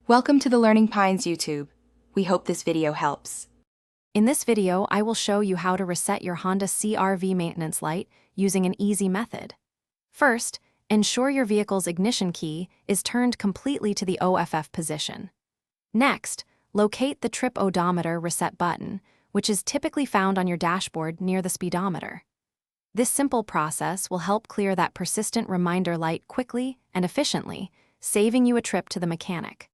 Welcome to the Learning Pines YouTube. We hope this video helps. In this video, I will show you how to reset your Honda CRV maintenance light using an easy method. First, ensure your vehicle's ignition key is turned completely to the OFF position. Next, locate the trip odometer reset button, which is typically found on your dashboard near the speedometer. This simple process will help clear that persistent reminder light quickly and efficiently, saving you a trip to the mechanic.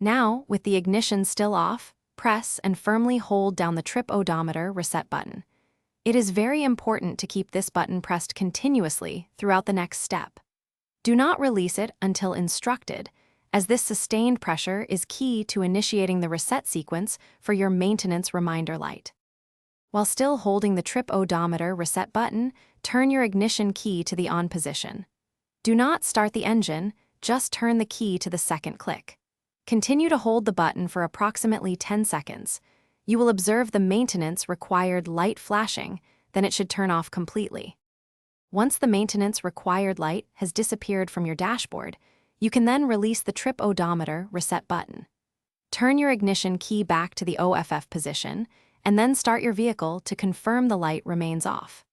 Now, with the ignition still off, press and firmly hold down the trip odometer reset button. It is very important to keep this button pressed continuously throughout the next step. Do not release it until instructed, as this sustained pressure is key to initiating the reset sequence for your maintenance reminder light. While still holding the trip odometer reset button, turn your ignition key to the on position. Do not start the engine, just turn the key to the second click. Continue to hold the button for approximately 10 seconds. You will observe the maintenance required light flashing, then it should turn off completely. Once the maintenance required light has disappeared from your dashboard, you can then release the trip odometer reset button. Turn your ignition key back to the OFF position, and then start your vehicle to confirm the light remains off.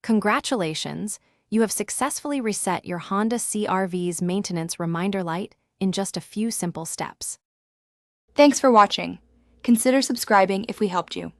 Congratulations, you have successfully reset your Honda CR-V's maintenance reminder light in just a few simple steps. Thanks for watching. Consider subscribing if we helped you.